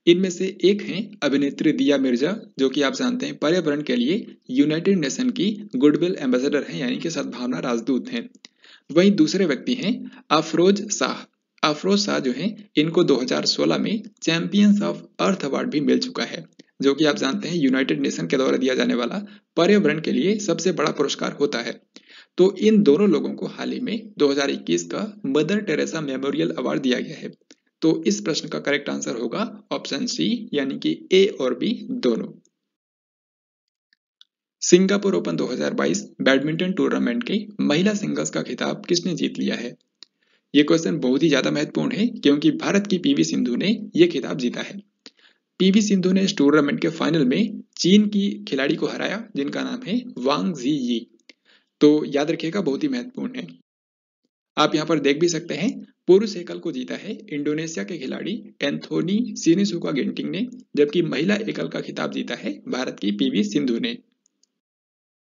इनमें से एक हैं अभिनेत्री दिया मिर्जा, जो कि आप जानते हैं पर्यावरण के लिए यूनाइटेड नेशन की गुडविल एम्बेसडर हैं, यानी कि सद्भावना राजदूत हैं। वहीं दूसरे व्यक्ति हैं अफरोज शाह। अफरोज शाह जो हैं इनको 2016 में चैंपियंस ऑफ अर्थ अवार्ड भी मिल चुका है, जो कि आप जानते हैं यूनाइटेड नेशन के द्वारा दिया जाने वाला पर्यावरण के लिए सबसे बड़ा पुरस्कार होता है। तो इन दोनों लोगों को हाल ही में 2021 का मदर टेरेसा मेमोरियल अवार्ड दिया गया है। तो इस प्रश्न का करेक्ट आंसर होगा ऑप्शन सी, यानी कि ए और बी दोनों। सिंगापुर ओपन 2022 बैडमिंटन टूर्नामेंट के महिला सिंगल्स का खिताब किसने जीत लिया है? ये क्वेश्चन बहुत ही ज्यादा महत्वपूर्ण है क्योंकि भारत की पीवी सिंधु ने यह खिताब जीता है। पीवी सिंधु ने इस टूर्नामेंट के फाइनल में चीन की खिलाड़ी को हराया जिनका नाम है वांग जी यी। तो याद रखिएगा, बहुत ही महत्वपूर्ण है। आप यहाँ पर देख भी सकते हैं, पुरुष एकल को जीता है इंडोनेशिया के खिलाड़ी एंथोनी सिनिसुका गिंटिंग ने, जबकि महिला एकल का खिताब जीता है भारत की पीवी सिंधु ने।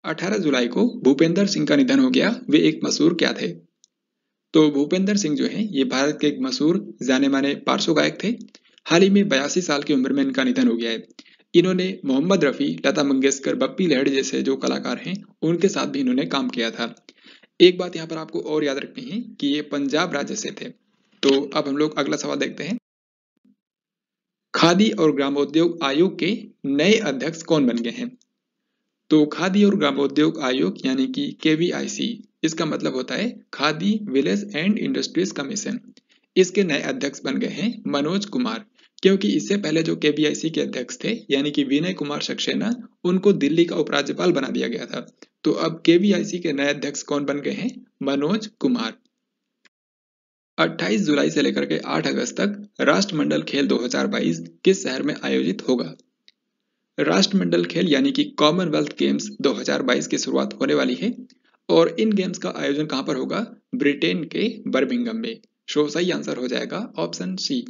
18 जुलाई को भूपेंद्र सिंह का निधन हो गया। वे एक मशहूर क्या थे? तो भूपेंद्र सिंह जो है ये भारत के एक मशहूर जाने माने पार्श्व गायक थे। हाल ही में 82 साल की उम्र में इनका निधन हो गया है। इन्होंने मोहम्मद रफी, लता मंगेशकर, बप्पी लहड़ जैसे जो कलाकार हैं उनके साथ भी इन्होंने काम किया था। एक बात यहाँ पर आपको और याद रखनी है कि ये पंजाब राज्य से थे। तो अब हम लोग अगला सवाल देखते हैं। खादी और ग्रामोद्योग आयोग के नए अध्यक्ष कौन बन गए हैं? तो खादी और ग्रामोद्योग आयोग यानी कि KVIC, इसका मतलब होता है khadi village and industries commission. इसके नए अध्यक्ष बन गए हैं मनोज कुमार, क्योंकि इससे पहले जो KVIC के अध्यक्ष थे यानी कि विनय कुमार सक्सेना, उनको दिल्ली का उपराज्यपाल बना दिया गया था। तो अब KVIC के नए अध्यक्ष कौन बन गए हैं? मनोज कुमार। 28 जुलाई से लेकर के 8 अगस्त तक राष्ट्रमंडल खेल 2022 किस शहर में आयोजित होगा? राष्ट्रमंडल खेल यानी कि कॉमनवेल्थ गेम्स 2022 की शुरुआत होने वाली है और इन गेम्स का आयोजन कहां पर होगा? ब्रिटेन के बर्मिंघम में। सही आंसर हो जाएगा ऑप्शन सी।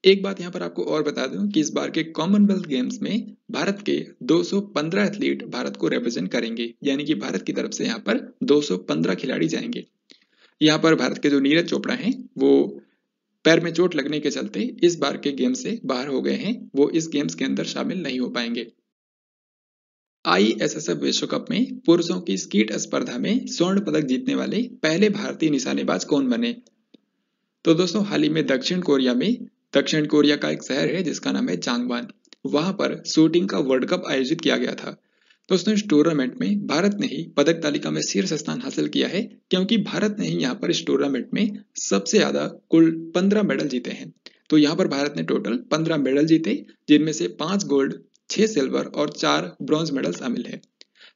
एक बात यहां पर आपको और बता दूं कि इस बार के कॉमनवेल्थ गेम्स में भारत के 215 एथलीट भारत को रिप्रेजेंट करेंगे, यानी कि भारत की तरफ से यहां पर 215 खिलाड़ी जाएंगे। यहाँ पर भारत के जो नीरज चोपड़ा हैं वो पैर में चोट लगने के चलते इस बार के गेम से बाहर हो गए हैं, वो इस गेम्स के अंदर शामिल नहीं हो पाएंगे। ISSF विश्व कप में पुरुषों की स्कीट स्पर्धा में स्वर्ण पदक जीतने वाले पहले भारतीय निशानेबाज कौन बने? तो दोस्तों, हाल ही में दक्षिण कोरिया का एक शहर है जिसका नाम है चांगवान, वहां पर शूटिंग का वर्ल्ड कप आयोजित किया गया था। दोस्तों, इस टूर्नामेंट में भारत ने ही पदक तालिका में शीर्ष स्थान हासिल किया है, क्योंकि भारत ने ही यहाँ पर इस टूर्नामेंट में सबसे ज्यादा कुल 15 मेडल जीते हैं। तो यहाँ पर भारत ने टोटल 15 मेडल जीते, जिनमें से 5 गोल्ड, 6 सिल्वर और 4 ब्रॉन्ज मेडल शामिल है।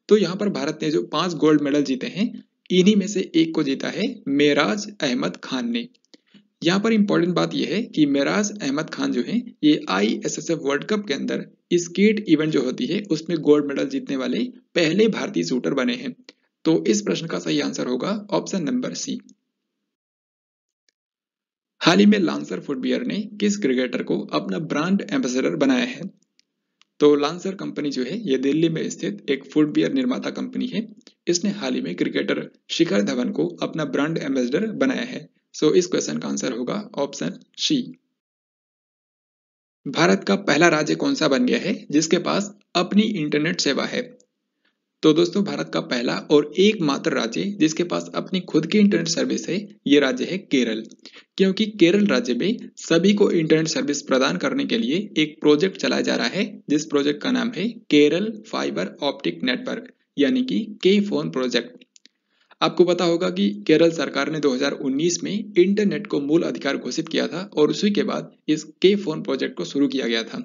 तो यहाँ पर भारत ने जो 5 गोल्ड मेडल जीते हैं, इन्हीं में से एक को जीता है मेराज अहमद खान ने। यहाँ पर इंपॉर्टेंट बात यह है कि मेराज अहमद खान जो है ये ISSF वर्ल्ड कप के अंदर स्केट इवेंट जो होती है उसमें गोल्ड मेडल जीतने वाले पहले भारतीय शूटर बने हैं। तो इस प्रश्न का सही आंसर होगा ऑप्शन नंबर सी। हाल ही में लांसर फुटवियर ने किस क्रिकेटर को अपना ब्रांड एम्बेसडर बनाया है? तो लांसर कंपनी जो है ये दिल्ली में स्थित एक फुटवियर निर्माता कंपनी है। इसने हाल ही में क्रिकेटर शिखर धवन को अपना ब्रांड एम्बेसडर बनाया है। इस क्वेश्चन का आंसर होगा ऑप्शन सी। भारत का पहला राज्य कौन सा बन गया है जिसके पास अपनी इंटरनेट सेवा है? तो दोस्तों, भारत का पहला और एकमात्र राज्य जिसके पास अपनी खुद की इंटरनेट सर्विस है ये राज्य है केरल, क्योंकि केरल राज्य में सभी को इंटरनेट सर्विस प्रदान करने के लिए एक प्रोजेक्ट चलाया जा रहा है, जिस प्रोजेक्ट का नाम है केरल फाइबर ऑप्टिक नेटवर्क, यानी कि K-Phone प्रोजेक्ट। आपको पता होगा कि केरल सरकार ने 2019 में इंटरनेट को मूल अधिकार घोषित किया था और उसी के बाद इस K-Phone प्रोजेक्ट को शुरू किया गया था।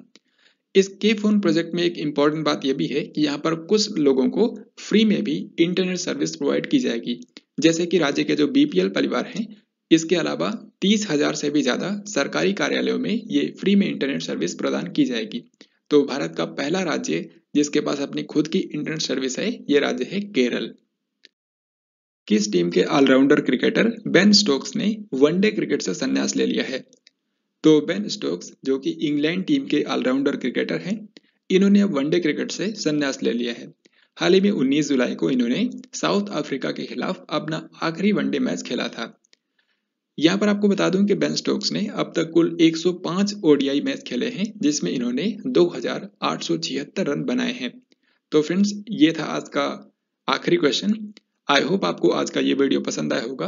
इस K-Phone प्रोजेक्ट में एक इंपॉर्टेंट बात यह भी है कि यहाँ पर कुछ लोगों को फ्री में भी इंटरनेट सर्विस प्रोवाइड की जाएगी, जैसे कि राज्य के जो BPL परिवार हैं। इसके अलावा 30,000 से भी ज्यादा सरकारी कार्यालयों में ये फ्री में इंटरनेट सर्विस प्रदान की जाएगी। तो भारत का पहला राज्य जिसके पास अपनी खुद की इंटरनेट सर्विस है ये राज्य है केरल। किस टीम के ऑलराउंडर क्रिकेटर बेन स्टोक्स ने वनडे क्रिकेट से संन्यास ले लिया है? तो बेन स्टोक्स जो कि इंग्लैंड टीम के ऑलराउंडर क्रिकेटर हैं, इन्होंने अब वनडे क्रिकेट से संन्यास ले लिया है। हाल ही में 19 जुलाई को इन्होंने साउथ अफ्रीका के खिलाफ अपना आखिरी वनडे मैच खेला था। यहाँ पर आपको बता दूं कि बेन स्टोक्स ने अब तक कुल 105 ODI मैच खेले हैं, जिसमें इन्होंने 2,876 रन बनाए हैं। तो फ्रेंड्स, ये था आज का आखिरी क्वेश्चन। आई होप आपको आज का ये वीडियो पसंद आया होगा।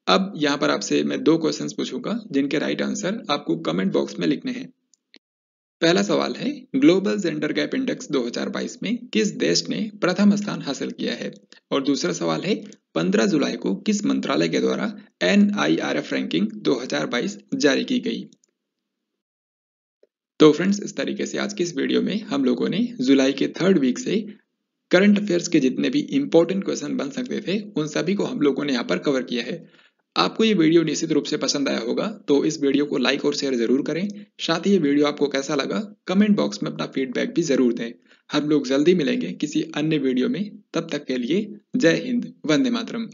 अब यहाँ पर आपसे मैं 2 क्वेश्चंस पूछूंगा जिनके राइट आंसर आपको कमेंट बॉक्स में लिखने हैं। पहला सवाल है, ग्लोबल जेंडर गैप इंडेक्स 2022 में किस देश ने प्रथम स्थान हासिल किया है? और दूसरा सवाल है, 15 जुलाई को किस मंत्रालय के द्वारा NIRF रैंकिंग 2022 जारी की गई। तो फ्रेंड्स, इस तरीके से आज की इस वीडियो में हम लोगों ने जुलाई के 3rd वीक से करंट अफेयर्स के जितने भी इंपॉर्टेंट क्वेश्चन बन सकते थे उन सभी को हम लोगों ने यहाँ पर कवर किया है। आपको ये वीडियो निश्चित रूप से पसंद आया होगा, तो इस वीडियो को लाइक और शेयर जरूर करें। साथ ही ये वीडियो आपको कैसा लगा कमेंट बॉक्स में अपना फीडबैक भी जरूर दें। हम लोग जल्दी मिलेंगे किसी अन्य वीडियो में, तब तक के लिए जय हिंद, वंदे मातरम।